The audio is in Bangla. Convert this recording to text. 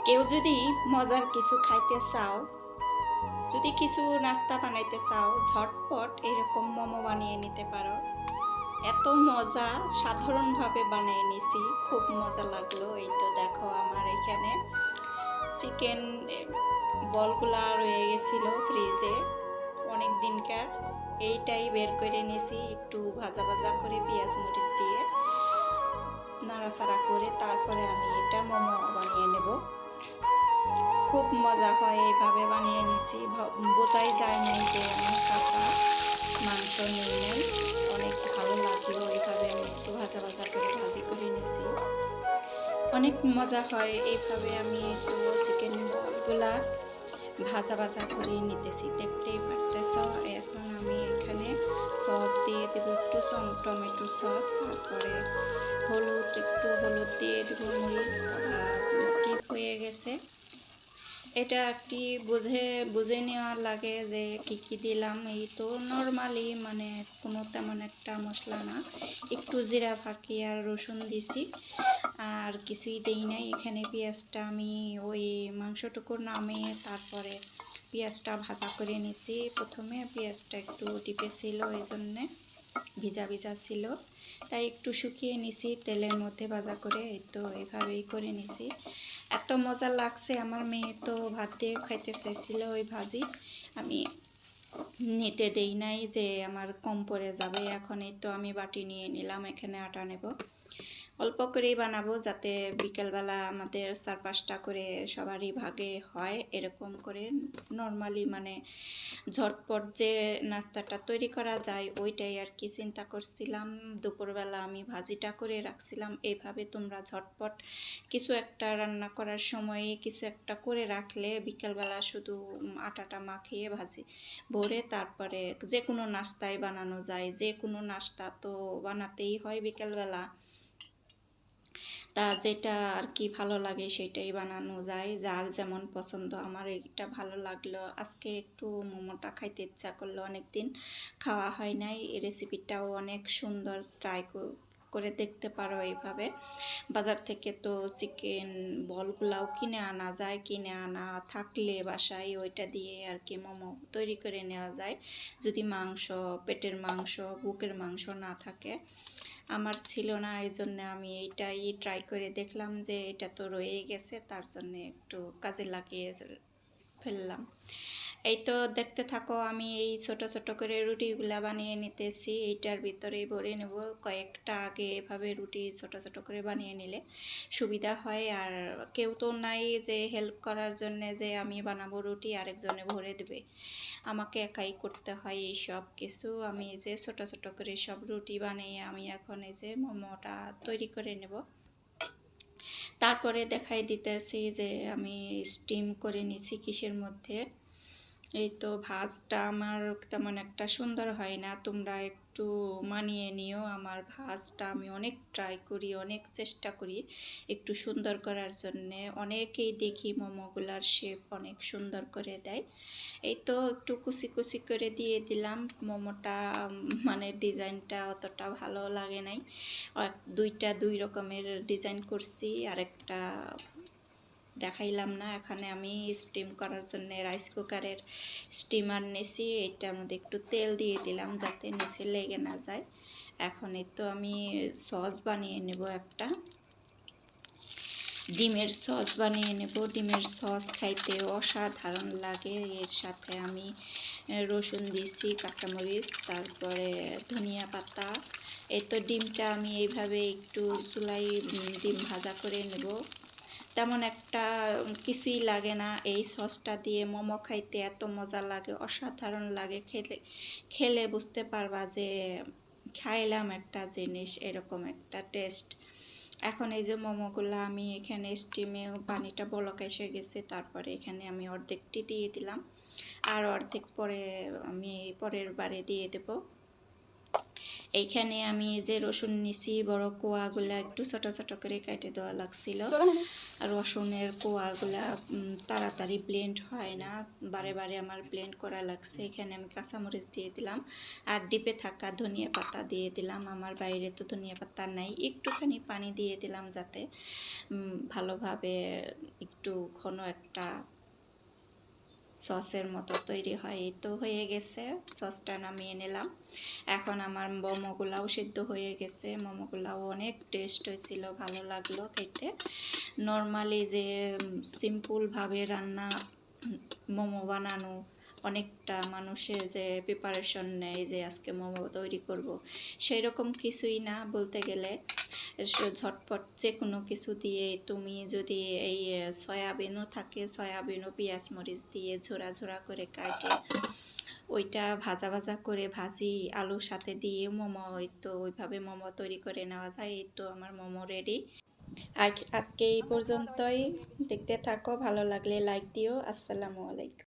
কেউ যদি মজার কিছু খাইতে চাও, যদি কিছু নাস্তা বানাইতে চাও, ঝটপট এরকম মোমো বানিয়ে নিতে পারো। এত মজা, সাধারণভাবে বানিয়ে নিছি, খুব মজা লাগলো। এই তো দেখো আমার এখানে চিকেন বলগুলা রয়ে গেছিল ফ্রিজে অনেক দিনকার, এইটাই বের করে নিছি একটু ভাজা ভাজা করে পেঁয়াজ মরিচ দিয়ে নাড়াচাড়া করে, তারপরে আমি এটা মোমো বানিয়ে নেব। খুব মজা হয় এইভাবে বানিয়ে নিছি, বোঝাই যায় নাই যে আমি কাঁচা মাংস নিয়ে নেই। অনেক ভালো লাগলো, এইভাবে আমি একটু ভাজা ভাজা করে ভাজি করে নিছি, অনেক মজা হয় এইভাবে। আমি তো চিকেন বলগুলা ভাজা ভাজা করে নিতেছি, দেখতেই পারতেছ। এখন আমি এখানে সস দিয়ে দেবো একটু টমেটো সস, তারপরে একটু হলুদ দিয়ে দেবো, মরিচ স্কিপ হয়ে গেছে। এটা একটি বুঝে নেওয়া লাগে যে কি কি দিলাম। এই তো নর্মালি মানে কোনো তেমন একটা মশলা না, একটু জিরা ফাঁকি আর রসুন দিছি, আর কিছুই দেই নাই। এখানে পেঁয়াজটা আমি ওই মাংসটুকুর নামে তারপরে পেঁয়াজটা ভাজা করে নিছি। প্রথমে পেঁয়াজটা একটু ডিপে ছিল, এই জন্যে ভিজা ভিজা ছিল, তাই একটু শুকিয়ে নিছি তেলের মধ্যে ভাজা করে। এই তো এইভাবেই করে নিছি। এত মজা লাগছে, আমার মেয়ে তো ভাত দিয়ে খাইতে চাইছিল ওই ভাজি, আমি নিতে দেই নাই যে আমার কম পড়ে যাবে। এখন এই তো আমি বাটি নিয়ে নিলাম, এখানে আটা নেব, অল্প করেই বানাবো যাতে বিকেলবেলা আমাদের 4-5টা করে সবারই ভাগে হয়, এরকম করে নর্মালি মানে ঝটপট যে নাস্তাটা তৈরি করা যায় ওইটাই আর কি চিন্তা করছিলাম। দুপুরবেলা আমি ভাজিটা করে রাখছিলাম, এইভাবে তোমরা ঝটপট কিছু একটা রান্না করার সময়ে কিছু একটা করে রাখলে বিকেলবেলা শুধু আটাটা মাখিয়ে ভাজি ভরে তারপরে যে কোনো নাস্তায় বানানো যায়। যে কোনো নাস্তা তো বানাতেই হয় বিকেলবেলা, তা যেটা আর কি ভালো লাগে সেটাই বানানো যায়, যার যেমন পছন্দ। আমার এটা ভালো লাগলো, আজকে একটু মোমোটা খাইতে ইচ্ছা করলো, অনেকদিন খাওয়া হয় নাই। এই রেসিপিটাও অনেক সুন্দর, ট্রাই করে দেখতে পারো এইভাবে। বাজার থেকে তো চিকেন বলগুলাও কিনে আনা যায়, কিনে আনা থাকলে বাসায় ওইটা দিয়ে আর কি মোমো তৈরি করে নেওয়া যায়, যদি মাংস, পেটের মাংস, বুকের মাংস না থাকে। আমার ছিল না, এই জন্য আমি এইটাই ট্রাই করে দেখলাম যে এটা তো রয়ে গেছে, তার জন্য একটু কাজে লাগিয়ে ফেললাম। এই তো দেখতে থাকো, আমি এই ছোট ছোট করে রুটিগুলা বানিয়ে নিতেছি, এইটার ভিতরেই ভরে নেব। কয়েকটা আগে এভাবে রুটি ছোট ছোট করে বানিয়ে নিলে সুবিধা হয়, আর কেউ তো নাই যে হেল্প করার জন্যে যে আমি বানাবো রুটি আরেকজনে ভরে দেবে, আমাকে একাই করতে হয় এই সব কিছু। আমি যে ছোট ছোট করে সব রুটি বানিয়ে আমি এখন এই যে মোমোটা তৈরি করে নেব। তারপরে দেখাই দিতেছি যে আমি স্টিম করে নিছি কিসের মধ্যে। এই তো ভাজটা আমার তেমন একটা সুন্দর হয় না, তোমরা একটু মানিয়ে নিও। আমার ভাজটা আমি অনেক ট্রাই করি, অনেক চেষ্টা করি একটু সুন্দর করার জন্যে। অনেকেই দেখি মোমোগুলার শেপ অনেক সুন্দর করে দেয়। এই তো একটু কুচি কুচি করে দিয়ে দিলাম মোমোটা, মানে ডিজাইনটা অতটা ভালো লাগে নাই, দুই রকমের ডিজাইন করছি, আরেকটা দেখাইলাম না। এখানে আমি স্টিম করার জন্য রাইস কুকারের স্টিমার নিয়েছি, এটার মধ্যে একটু তেল দিয়ে দিলাম যাতে নিচে লেগে না যায়। এখন এই তো আমি সস বানিয়ে নেব, একটা ডিমের সস বানিয়ে নেব। ডিমের সস খাইতে অসাধারণ লাগে, এর সাথে আমি রসুন দিছি, কাঁচামরিচ, তারপরে ধনিয়া পাতা। এই তো ডিমটা আমি এইভাবে একটু চুলাই ডিম ভাজা করে নেব, তেমন একটা কিছুই লাগে না। এই সসটা দিয়ে মোমো খাইতে এত মজা লাগে, অসাধারণ লাগে, খেলে খেলে বুঝতে পারবা যে খাইলাম একটা জিনিস, এরকম একটা টেস্ট। এখন এই যে মোমোগুলো আমি এখানে স্টিমে পানিটা বলক এসে গেছে, তারপরে এখানে আমি অর্ধেকটি দিয়ে দিলাম, আর অর্ধেক পরে আমি পরের বারে দিয়ে দেব। এইখানে আমি এই যে রসুন নিছি, বড় কোয়াগুলা একটু ছোট ছোট করে কেটে দেওয়া লাগছিল। আর রসুনের কোয়াগুলা তাড়াতাড়ি ব্লেন্ড হয় না, বারে বারে আমার ব্লেন্ড করা লাগছে। এখানে আমি কাঁচামরিচ দিয়ে দিলাম আর ডিপে থাকা ধনিয়া পাতা দিয়ে দিলাম। আমার বাইরে তো ধনিয়া পাতা নাই, একটুখানি পানি দিয়ে দিলাম যাতে ভালোভাবে একটু ঘন একটা সসের মতো তৈরি হয়। এই তো হয়ে গেছে, সসটা নামিয়ে নিলাম। এখন আমার মোমোগুলাও সিদ্ধ হয়ে গেছে, মোমোগুলাও অনেক টেস্ট হয়েছিল, ভালো লাগলো খেতে। নর্মালি যে সিম্পলভাবে রান্না মোমো বানানো, অনেকটা মানুষের যে প্রিপারেশন নেয় যে আজকে মোমো তৈরি করব, সেই রকম কিছুই না বলতে গেলে। ঝটপট যে কোনো কিছু দিয়ে, তুমি যদি এই সয়াবিনও থাকে, সয়াবিনও পেঁয়াজ মরিচ দিয়ে ঝোড়া ঝোড়া করে কাটে ওইটা ভাজা ভাজা করে ভাজি আলুর সাথে দিয়ে মোমো, ওই তো ওইভাবে মোমো তৈরি করে নেওয়া যায়। এই তো আমার মোমো রেডি। আর আজকে এই পর্যন্তই, দেখতে থাকো, ভালো লাগলে লাইক দিও। আসসালামু আলাইকুম।